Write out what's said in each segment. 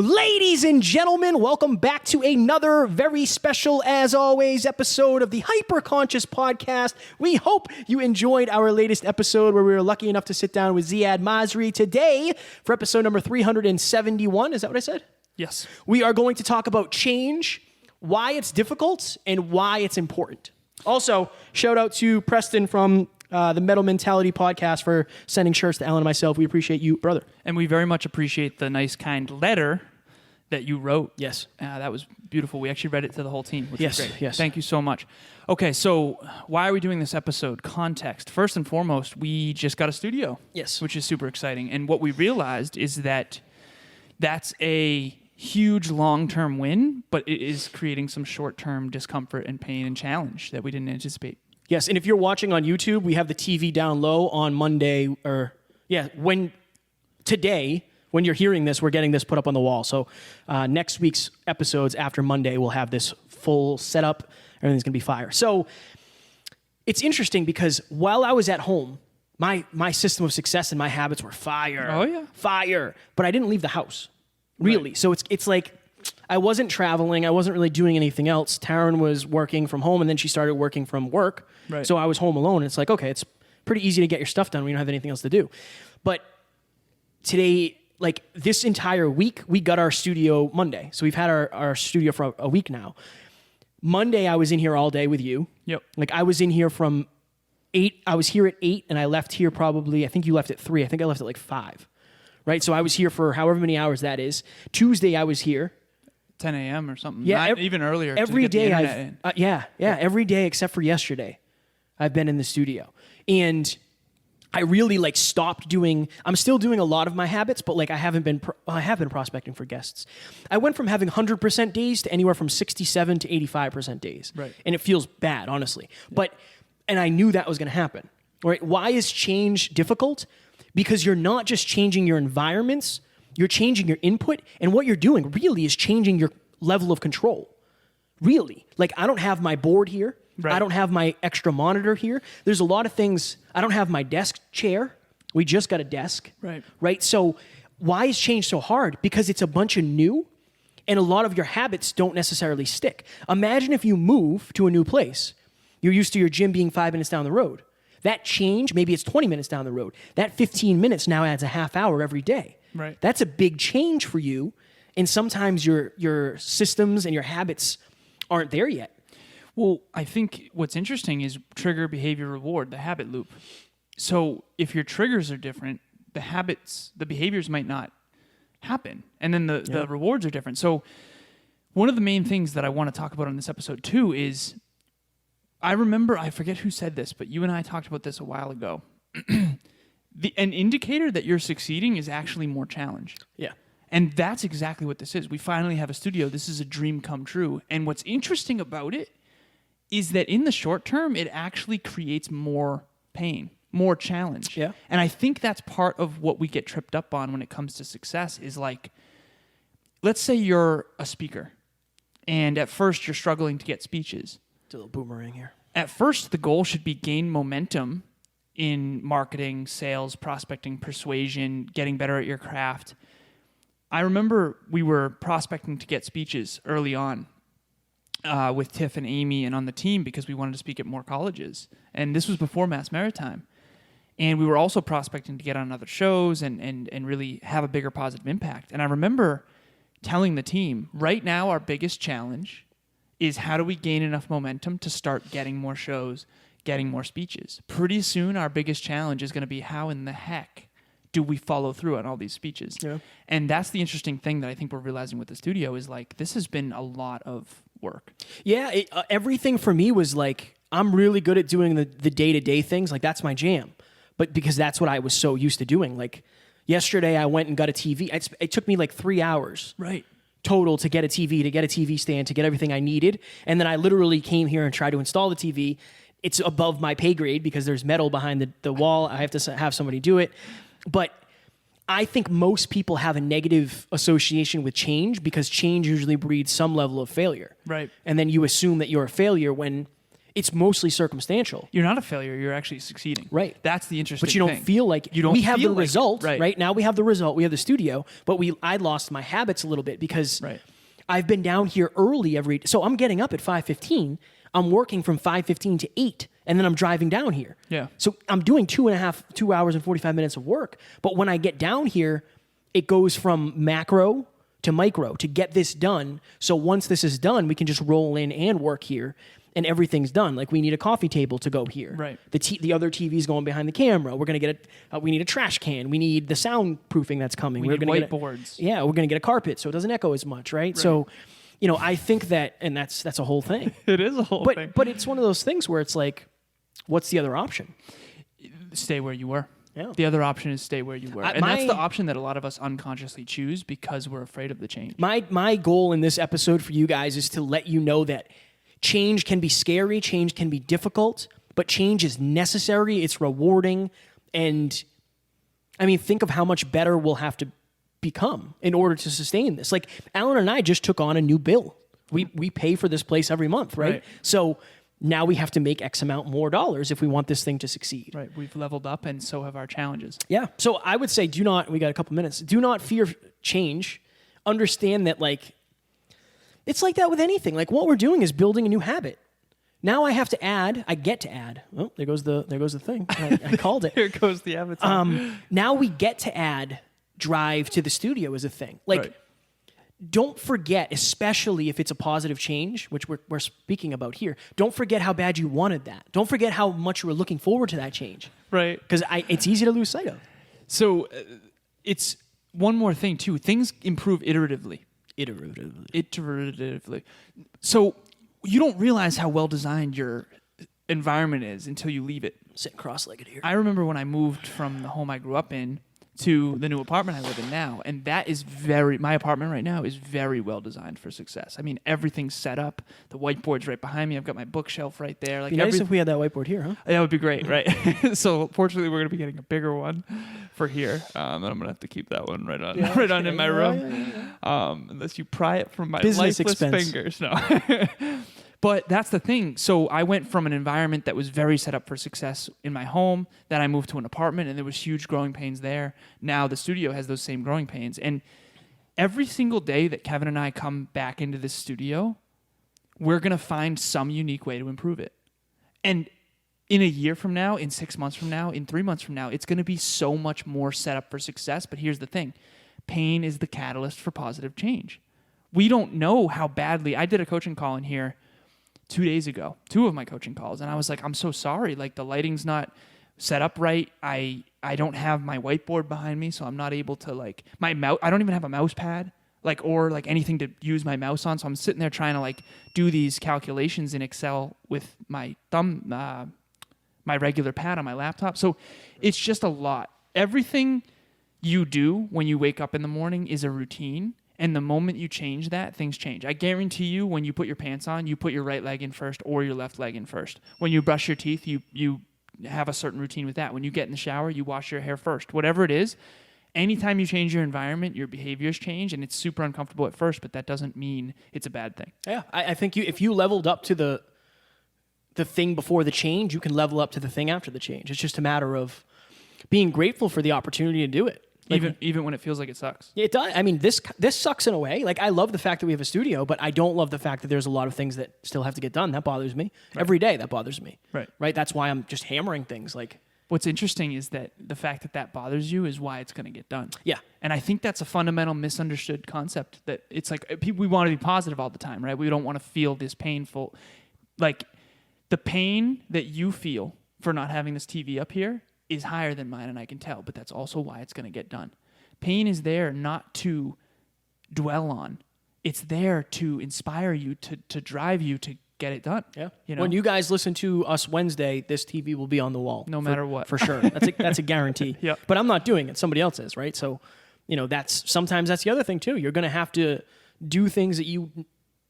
Ladies and gentlemen, welcome back to another very special, as always, episode of the Hyperconscious Podcast. We hope you enjoyed our latest episode where we were lucky enough to sit down with Ziad Masri today for episode number 371. Is that what I said? Yes. We are going to talk about change, why it's difficult, and why it's important. Also, shout out to Preston from the Metal Mentality Podcast for sending shirts to Ellen and myself. We appreciate you, brother. And we very much appreciate the nice, kind letter that you wrote. Yes. That was beautiful. We actually read it to the whole team, which was great. Yes. Thank you so much. Okay, so why are we doing this episode? Context. First and foremost, we just got a studio. Yes. Which is super exciting. And what we realized is that that's a huge long-term win, but it is creating some short-term discomfort and pain and challenge that we didn't anticipate. Yes, and if you're watching on YouTube, we have the TV down low on Monday, today, when you're hearing this, we're getting this put up on the wall. So next week's episodes after Monday, we'll have this full setup. Everything's going to be fire. So it's interesting because while I was at home, my system of success and my habits were fire. Oh, yeah. Fire. But I didn't leave the house, really. Right. So it's like I wasn't traveling. I wasn't really doing anything else. Taryn was working from home, and then she started working from work. Right. So I was home alone. And it's like, okay, it's pretty easy to get your stuff done when you don't have anything else to do. But today, like this entire week, we got our studio Monday. So we've had our studio for a week now. Monday, I was in here all day with you. Yep. Like I was in here from 8. I was here at 8, and I left here probably, I think you left at 3. I think I left at like 5. Right? So I was here for however many hours that is. Tuesday, I was here. 10 a.m. or something. Yeah, Not even earlier. Every to get day the internet in. Every day except for yesterday, I've been in the studio, and I really like stopped doing. I'm still doing a lot of my habits, but like I have been prospecting for guests. I went from having 100% days to anywhere from 67 to 85% days, Right. And it feels bad, honestly. And I knew that was going to happen. Right? Why is change difficult? Because you're not just changing your environments. You're changing your input, and what you're doing really is changing your level of control. Really. Like, I don't have my board here. Right. I don't have my extra monitor here. There's a lot of things. I don't have my desk chair. We just got a desk. Right. Right? So why is change so hard? Because it's a bunch of new, and a lot of your habits don't necessarily stick. Imagine if you move to a new place. You're used to your gym being 5 minutes down the road. That change, maybe it's 20 minutes down the road. That 15 minutes now adds a half hour every day. Right. That's a big change for you, and sometimes your systems and your habits aren't there yet. Well, I think what's interesting is trigger, behavior, reward, the habit loop. So if your triggers are different, the behaviors might not happen. And then the rewards are different. So one of the main things that I want to talk about on this episode too is, I remember, I forget who said this, but you and I talked about this a while ago. An indicator that you're succeeding is actually more challenge. Yeah. And that's exactly what this is. We finally have a studio. This is a dream come true. And what's interesting about it is that in the short term, it actually creates more pain, more challenge. Yeah. And I think that's part of what we get tripped up on when it comes to success is like, let's say you're a speaker and at first you're struggling to get speeches. It's a little boomerang here. At first, the goal should be gain momentum in marketing, sales, prospecting, persuasion, getting better at your craft. I remember we were prospecting to get speeches early on with Tiff and Amy and on the team because we wanted to speak at more colleges. And this was before Mass Maritime. And we were also prospecting to get on other shows and really have a bigger positive impact. And I remember telling the team, right now our biggest challenge is how do we gain enough momentum to start getting more shows, getting more speeches. Pretty soon, our biggest challenge is going to be how in the heck do we follow through on all these speeches? Yeah. And that's the interesting thing that I think we're realizing with the studio is like, this has been a lot of work. Yeah, everything for me was like, I'm really good at doing the day-to-day things. Like, that's my jam. But because that's what I was so used to doing. Like, yesterday I went and got a TV. It took me like 3 hours. Right. Total to get a TV, to get a TV stand, to get everything I needed. And then I literally came here and tried to install the TV. It's above my pay grade because there's metal behind the wall. I have to have somebody do it. But I think most people have a negative association with change because change usually breeds some level of failure. Right. And then you assume that you're a failure when It's mostly circumstantial. You're not a failure. You're actually succeeding. Right. That's the interesting But you don't thing. feel like You don't we have feel the like it. result, Right. right? Now we have the result. We have the studio, but I lost my habits a little bit because Right. I've been down here early so I'm getting up at 5:15. I'm working from 5:15 to 8, and then I'm driving down here. Yeah. So I'm doing 2 hours and 45 minutes of work. But when I get down here, it goes from macro to micro to get this done. So once this is done, we can just roll in and work here. And everything's done. Like we need a coffee table to go here. Right. The other TV's going behind the camera. We're gonna get we need a trash can. We need the soundproofing that's coming. We We're need gonna whiteboards. we're gonna get a carpet so it doesn't echo as much, right? So, I think that, and that's a whole thing. It is a whole thing. But it's one of those things where it's like, what's the other option? Stay where you were. Yeah. The other option is stay where you were. And that's my- the option that a lot of us unconsciously choose because we're afraid of the change. My goal in this episode for you guys is to let you know that change can be scary, change can be difficult, but change is necessary, it's rewarding, and I mean, think of how much better we'll have to become in order to sustain this. Like Alan and I just took on a new bill. We pay for this place every month, right? So now we have to make X amount more dollars if we want this thing to succeed. Right. We've leveled up and so have our challenges. Yeah. So I would say we got a couple minutes. Do not fear change. Understand that it's like that with anything. Like what we're doing is building a new habit. Now I get to add. Oh, there goes the thing. I called it. Here goes the avatar. Now we get to add drive to the studio as a thing. Right. Don't forget, especially if it's a positive change, which we're speaking about here, don't forget how bad you wanted that. Don't forget how much you were looking forward to that change. Right. Because it's easy to lose sight of. So it's one more thing too. Things improve iteratively. So you don't realize how well designed your environment is until you leave it. Sitting cross-legged here. I remember when I moved from the home I grew up in to the new apartment I live in now, and that is my apartment right now is very well designed for success. I mean, everything's set up. The whiteboard's right behind me. I've got my bookshelf right there. Like Be nice if we had that whiteboard here, huh? that would be great, right? So fortunately, we're going to be getting a bigger one for here. And I'm going to have to keep that one right on in my room. Unless you pry it from my Business lifeless expense. fingers. No. But that's the thing. So I went from an environment that was very set up for success in my home. Then I moved to an apartment, and there was huge growing pains there. Now the studio has those same growing pains. And every single day that Kevin and I come back into this studio, we're going to find some unique way to improve it. And in a year from now, in 6 months from now, in 3 months from now, it's going to be so much more set up for success. But here's the thing. Pain is the catalyst for positive change. We don't know how badly... I did a coaching call in here 2 days ago, 2 of my coaching calls, and I was like, I'm so sorry. Like the lighting's not set up right. I don't have my whiteboard behind me, so I'm not able to my mouse. I don't even have a mouse pad or anything to use my mouse on. So I'm sitting there trying to do these calculations in Excel with my thumb, my regular pad on my laptop. So it's just a lot. Everything you do when you wake up in the morning is a routine. And the moment you change that, things change. I guarantee you, when you put your pants on, you put your right leg in first or your left leg in first. When you brush your teeth, you have a certain routine with that. When you get in the shower, you wash your hair first. Whatever it is, anytime you change your environment, your behaviors change, and it's super uncomfortable at first, but that doesn't mean it's a bad thing. Yeah, I think if you leveled up to the thing before the change, you can level up to the thing after the change. It's just a matter of being grateful for the opportunity to do it. Even when it feels like it sucks. It does. I mean, this sucks in a way. I love the fact that we have a studio, but I don't love the fact that there's a lot of things that still have to get done. That bothers me. Right. Every day, that bothers me. Right. That's why I'm just hammering things. What's interesting is that the fact that bothers you is why it's going to get done. Yeah. And I think that's a fundamental misunderstood concept, that it's we want to be positive all the time, right? We don't want to feel this painful. The pain that you feel for not having this TV up here is higher than mine, and I can tell, but that's also why it's going to get done. Pain is there not to dwell on. It's there to inspire you, to drive you to get it done. Yeah. When you guys listen to us Wednesday, this TV will be on the wall. No matter what. For sure. That's a guarantee. Yep. But I'm not doing it. Somebody else is, right? So, sometimes that's the other thing too. You're going to have to do things that you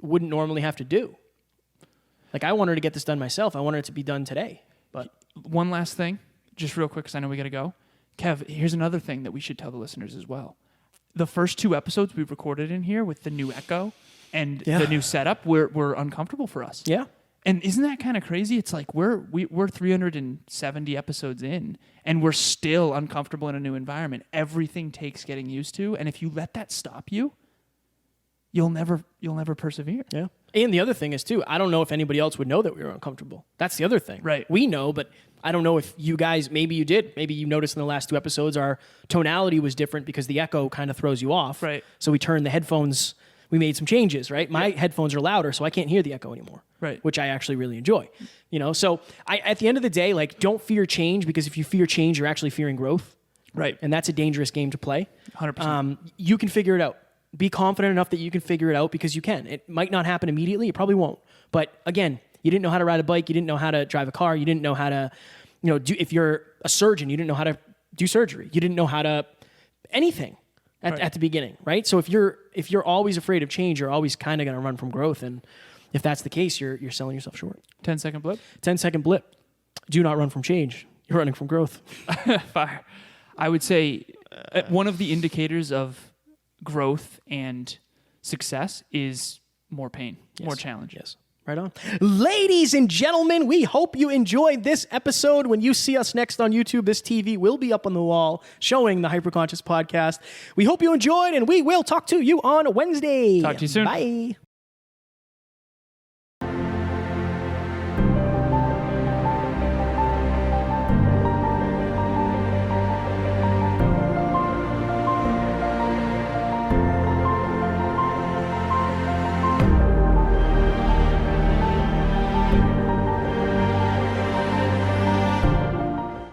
wouldn't normally have to do. I wanted to get this done myself. I wanted it to be done today. But one last thing. Just real quick, because I know we got to go. Kev, here's another thing that we should tell the listeners as well. The first 2 episodes we recorded in here with the new echo and the new setup were uncomfortable for us. Yeah. And isn't that kind of crazy? It's like we're 370 episodes in, and we're still uncomfortable in a new environment. Everything takes getting used to, and if you let that stop you, you'll never persevere. Yeah. And the other thing is too, I don't know if anybody else would know that we were uncomfortable. That's the other thing. Right. We know, but I don't know if you guys, maybe you did. Maybe you noticed in the last 2 episodes our tonality was different because the echo kind of throws you off. Right. So we turned the headphones, we made some changes, right? My headphones are louder, so I can't hear the echo anymore. Right. Which I actually really enjoy. So at the end of the day, like, don't fear change, because if you fear change, you're actually fearing growth. Right. And that's a dangerous game to play. 100%. You can figure it out. Be confident enough that you can figure it out, because you can. It might not happen immediately. It probably won't. But again, you didn't know how to ride a bike. You didn't know how to drive a car. You didn't know how to, if you're a surgeon, you didn't know how to do surgery. You didn't know how to anything at the beginning, right? So if you're always afraid of change, you're always kind of going to run from growth. And if that's the case, you're selling yourself short. 10-second blip. 10-second blip. Do not run from change. You're running from growth. Fire. I would say one of the indicators of growth and success is more pain, more challenge. Yes. Right on. Ladies and gentlemen, we hope you enjoyed this episode. When you see us next on YouTube, this TV will be up on the wall showing the Hyperconscious podcast. We hope you enjoyed, and we will talk to you on Wednesday. Talk to you soon. Bye.